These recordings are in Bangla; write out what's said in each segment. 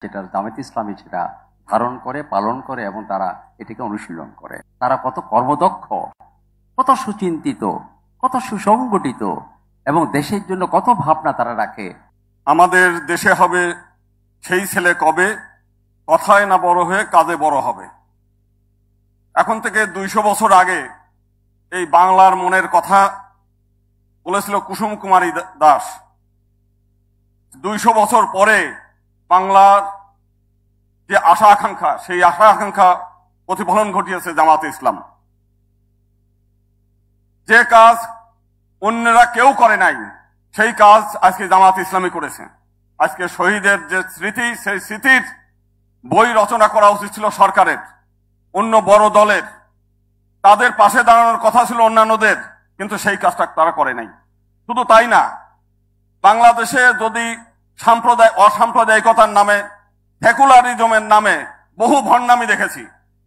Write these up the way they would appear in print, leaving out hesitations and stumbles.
যেটা জামায়াত ইসলামী সেটা ধারণ করে, পালন করে এবং তারা এটাকে অনুশীলন করে। তারা কত কর্মদক্ষ, কত সুচিন্তিত, কত সুসংগঠিত এবং দেশের জন্য কত ভাবনা তারা রাখে। আমাদের দেশে হবে সেই ছেলে কবে, কথায় না বড় হয়ে কাজে বড় হবে। এখন থেকে 200 বছর আগে এই বাংলার মনের কথা বলেছিল কুসুম কুমারী দাস। 200 বছর পরে বাংলার যে আশা আকাঙ্ক্ষা, সেই আশা আকাঙ্ক্ষা প্রতিফলন ঘটিয়েছে জামাতে ইসলাম। যে কাজ অন্যরা কেউ করে নাই, সেই কাজ আজকে জামাত ইসলামী করেছে। আজকে শহীদের যে স্মৃতি, সেই স্মৃতির বই রচনা করা উচিত ছিল সরকারের, অন্য বড় দলের। তাদের পাশে দাঁড়ানোর কথা ছিল অন্যান্যদের, কিন্তু সেই কাজটা তারা করে নাই। শুধু তাই না, বাংলাদেশে যদি অসাম্প্রদায়িকতার নামে, সেকুলারিজমের নামে বহু ভণ্ডামি দেখেছি,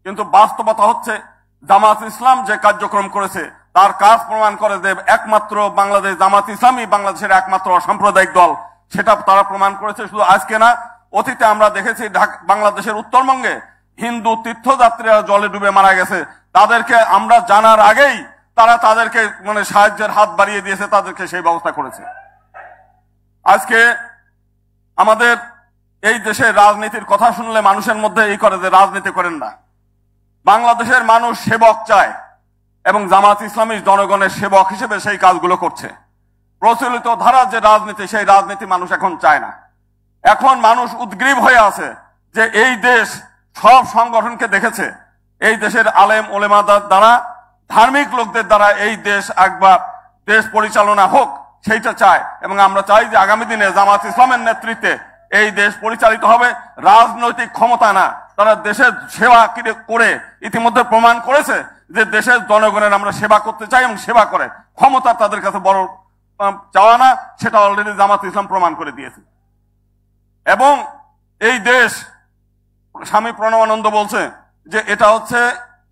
কিন্তু বাস্তবতা হচ্ছে জামাত ইসলাম যে কার্যক্রম করেছে তার কাজ প্রমাণ করে যে একমাত্র বাংলাদেশ জামাত ইসলামী বাংলাদেশের একমাত্র অসাম্প্রদায়িক দল, সেটা তারা প্রমাণ করেছে। শুধু আজকে না, অতীতে আমরা দেখেছি বাংলাদেশের উত্তরবঙ্গে হিন্দু তীর্থযাত্রীরা জলে ডুবে মারা গেছে। তাদেরকে আমরা জানার আগেই তারা তাদেরকে সাহায্যের হাত বাড়িয়ে দিয়েছে, তাদেরকে সেই ব্যবস্থা করেছে। আজকে আমাদের এই দেশে রাজনীতির কথা শুনলে মানুষের মধ্যে এই করে যে রাজনীতি করেন না। বাংলাদেশের মানুষ সেবক চায় এবং জামাত ইসলামী জনগণের সেবক হিসেবে সেই কাজগুলো করছে। প্রচলিত ধারা যে রাজনীতি, সেই রাজনীতি মানুষ এখন চায় না। এখন মানুষ উদ্গ্রীব হয়ে আছে যে এই দেশ সব সংগঠনকে দেখেছে, এই দেশের আলেম ওলেমাদের দ্বারা, ধার্মিক লোকদের দ্বারা এই দেশ একবার দেশ পরিচালনা হোক, সেইটা চায়। এবং আমরা চাই যে আগামী দিনে জামাত ইসলামের নেতৃত্বে এই দেশ পরিচালিত হবে। রাজনৈতিক ক্ষমতা না, তারা দেশের সেবা করে ইতিমধ্যে প্রমাণ করেছে যে দেশের জনগণের আমরা সেবা করতে চাই এবং সেবা করে। ক্ষমতা তাদের কাছে বড় চাওয়া না, সেটা অলরেডি জামাত ইসলাম প্রমাণ করে দিয়েছে। এবং এই দেশ, স্বামী প্রণবানন্দ বলছে যে এটা হচ্ছে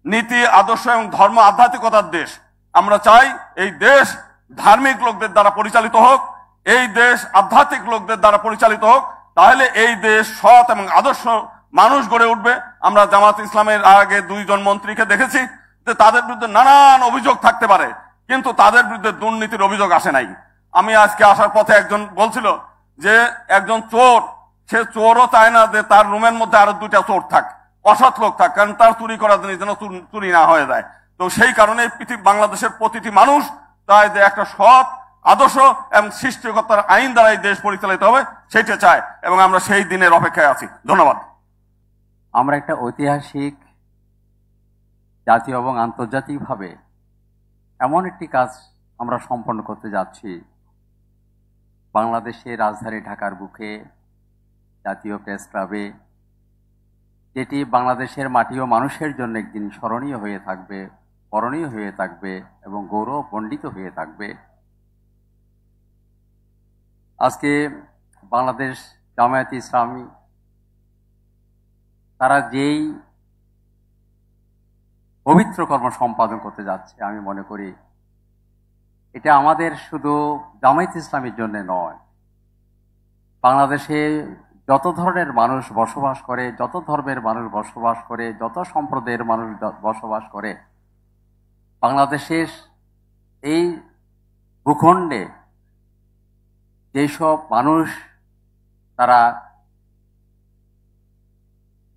নীতি, আদর্শ এবং ধর্ম আধ্যাত্মিকতার দেশ। আমরা চাই এই দেশ ধার্মিক লোকদের দ্বারা পরিচালিত হোক, এই দেশ আধ্যাত্মিক লোকদের দ্বারা পরিচালিত হোক, তাহলে এই দেশ সৎ এবং আদর্শ মানুষ গড়ে উঠবে। আমরা জামাত ইসলামের আগে 2 জন মন্ত্রীকে দেখেছি যে তাদের বিরুদ্ধে নানান অভিযোগ থাকতে পারে, কিন্তু তাদের বিরুদ্ধে দুর্নীতির অভিযোগ আসে নাই। আমি আজকে আসার পথে একজন বলছিল যে একজন চোর, সে চোরও চায় না যে তার রুমের মধ্যে আরো 2টা চোর থাক, অসৎ লোক থাক, কারণ তার চুরি করার জিনিস যেন চুরি না হয়ে যায়। তো সেই কারণে বাংলাদেশের প্রতিটি মানুষ চায় যে একটা সৎ আদর্শ এবং সৃষ্টিকর্তার আইন দ্বারা এই দেশ পরিচালিত হবে, সেটা চায় এবং আমরা সেই দিনের অপেক্ষায় আছি। ধন্যবাদ। আমরা একটা ঐতিহাসিক জাতীয় এবং আন্তর্জাতিকভাবে এমন একটি কাজ আমরা সম্পন্ন করতে যাচ্ছি। বাংলাদেশের রাজধানী ঢাকার বুকে জাতীয় প্রেস ক্লাবে, যেটি বাংলাদেশের মাটি ও মানুষের জন্য একদিন স্মরণীয় হয়ে থাকবে, করণীয় হয়ে থাকবে এবং গৌরবমণ্ডিত হয়ে থাকবে। আজকে বাংলাদেশ জামায়াতে ইসলামী তারা যেই পবিত্র কর্ম সম্পাদন করতে যাচ্ছে, আমি মনে করি এটা আমাদের শুধু জামায়াতে ইসলামীর জন্য নয়, বাংলাদেশে যত ধরনের মানুষ বসবাস করে, যত ধর্মের মানুষ বসবাস করে, যত সম্প্রদায়ের মানুষ বসবাস করে, বাংলাদেশের এই ভূখণ্ডে যেসব মানুষ তারা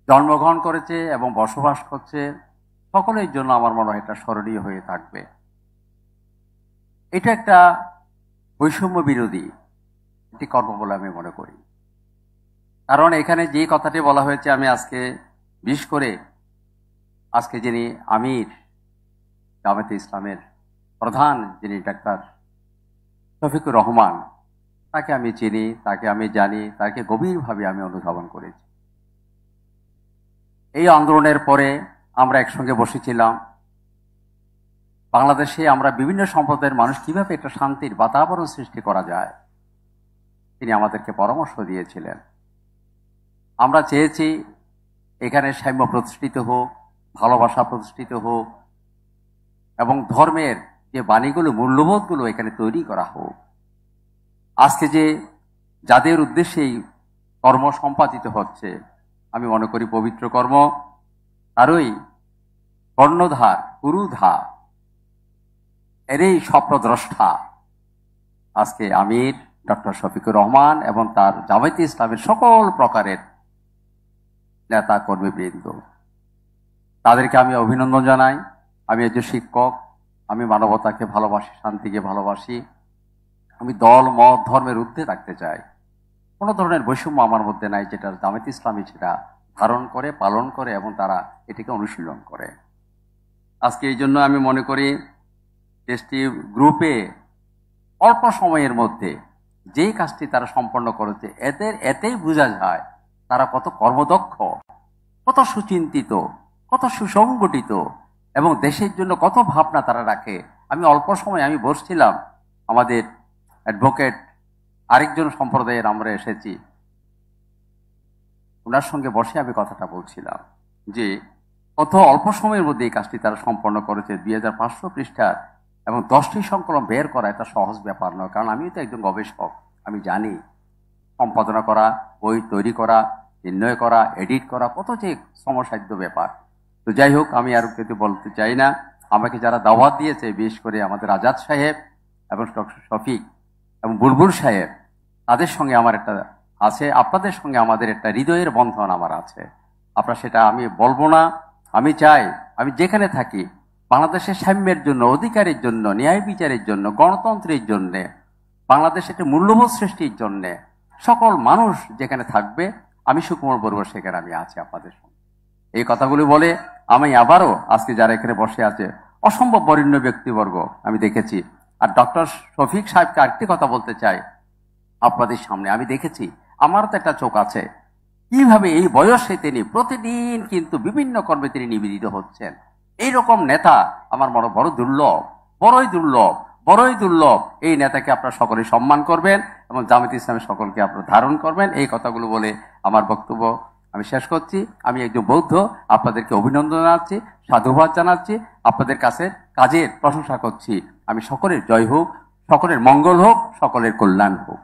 জন্মগ্রহণ করেছে এবং বসবাস করছে, সকলের জন্য আমার মনে হয় এটা স্মরণীয় হয়ে থাকবে। এটা একটা বৈষম্য বিরোধী একটি কর্ম বলে আমি মনে করি। কারণ এখানে যে কথাটি বলা হয়েছে, আমি আজকে বিশেষ করে আজকে যিনি আমির জামায়াতে ইসলামের প্রধান, যিনি ডাক্তার শফিকুর রহমান, তাকে আমি চিনি, তাকে আমি জানি, তাকে গভীরভাবে আমি অনুধাবন করেছি। এই আন্দোলনের পরে আমরা একসঙ্গে বসেছিলাম। বাংলাদেশে আমরা বিভিন্ন সম্প্রদায়ের মানুষ কিভাবে একটা শান্তির বাতাবরণ সৃষ্টি করা যায়, তিনি আমাদেরকে পরামর্শ দিয়েছিলেন। আমরা চেয়েছি এখানে সাম্য প্রতিষ্ঠিত হোক, ভালোবাসা প্রতিষ্ঠিত হোক এবং ধর্মের যে বাণীগুলো, মূল্যবোধগুলো এখানে তৈরি করা হোক। আজকে যে যাদের উদ্দেশ্যে এই কর্ম সম্পাদিত হচ্ছে, আমি মনে করি পবিত্র কর্ম। তারই কর্ণধার গুরুধা এরই স্বপ্নদ্রষ্টা আজকে আমির ডক্টর শফিকুর রহমান এবং তার জামায়াতে ইসলামের সকল প্রকারের নেতা কর্মীবৃন্দ, তাদেরকে আমি অভিনন্দন জানাই। আমি একজন শিক্ষক, আমি মানবতাকে ভালোবাসি, শান্তিকে ভালোবাসি, আমি দল মত ধর্মের ঊর্ধ্বে রাখতে চাই। কোনো ধরনের বৈষম্য আমার মধ্যে নাই, যেটা জামায়াতে ইসলামী সেটা ধারণ করে, পালন করে এবং তারা এটিকে অনুশীলন করে। আজকে এই জন্য আমি মনে করি দেশটি গ্রুপে অল্প সময়ের মধ্যে যেই কাজটি তারা সম্পন্ন করেছে, এতেই বোঝা যায় তারা কত কর্মদক্ষ, কত সুচিন্তিত, কত সুসংগঠিত এবং দেশের জন্য কত ভাবনা তারা রাখে। আমি অল্প সময় আমি বসছিলাম, আমাদের অ্যাডভোকেট আরেকজন সম্প্রদায়ের আমরা এসেছি, ওনার সঙ্গে বসে আমি কথাটা বলছিলাম যে কত অল্প সময়ের মধ্যে এই কাজটি তারা সম্পন্ন করেছে। 2500 পৃষ্ঠার এবং 10টি সংকলন বের করা এটা সহজ ব্যাপার নয়, কারণ আমি তো একজন গবেষক, আমি জানি সম্পাদনা করা, বই তৈরি করা, নির্ণয় করা, এডিট করা কত যে শ্রমসাধ্য ব্যাপার। তো যাই হোক, আমি আর কিছু বলতে চাই না। আমাকে যারা দাওয়াত দিয়েছে, বিশেষ করে আমাদের আজাদ সাহেব এবং ডক্টর শফিক এবং বুলবুল সাহেব, তাদের সঙ্গে আমার একটা আছে, আপনাদের সঙ্গে আমাদের একটা হৃদয়ের বন্ধন আমার আছে। আপনার সেটা আমি বলবো না। আমি চাই আমি যেখানে থাকি বাংলাদেশের সাম্যের জন্য, অধিকারের জন্য, ন্যায় বিচারের জন্য, গণতন্ত্রের জন্যে, বাংলাদেশের একটা মূল্যবোধ সৃষ্টির জন্যে সকল মানুষ যেখানে থাকবে, আমি সুকুমার বড়ুয়া সেখানে আমি আছি আপনাদের সঙ্গে। এই কথাগুলি বলে আমি আবারও আজকে যারা এখানে বসে আছে অসম্ভব বরেণ্য ব্যক্তিবর্গ আমি দেখেছি। আর ডক্টর শফিক সাহেবকে আরেকটি কথা বলতে চাই আপনাদের সামনে। আমি দেখেছি, আমার তো একটা চোখ আছে, কিভাবে এই বয়সে তিনি প্রতিদিন কিন্তু বিভিন্ন কর্মে তিনি নিবেদিত হচ্ছেন। এইরকম নেতা আমার মনে বড় দুর্লভ, বড়ই দুর্লভ, বড়ই দুর্লভ। এই নেতাকে আপনারা সকলে সম্মান করবেন এবং জামায়াতে ইসলামের সকলকে আপনারা ধারণ করবেন। এই কথাগুলো বলে আমার বক্তব্য আমি শেষ করছি। আমি একজন বৌদ্ধ, আপনাদেরকে অভিনন্দন জানাচ্ছি, সাধুবাদ জানাচ্ছি, আপনাদের কাছে কাজের প্রশংসা করছি। আমি সকলের জয় হোক, সকলের মঙ্গল হোক, সকলের কল্যাণ হোক।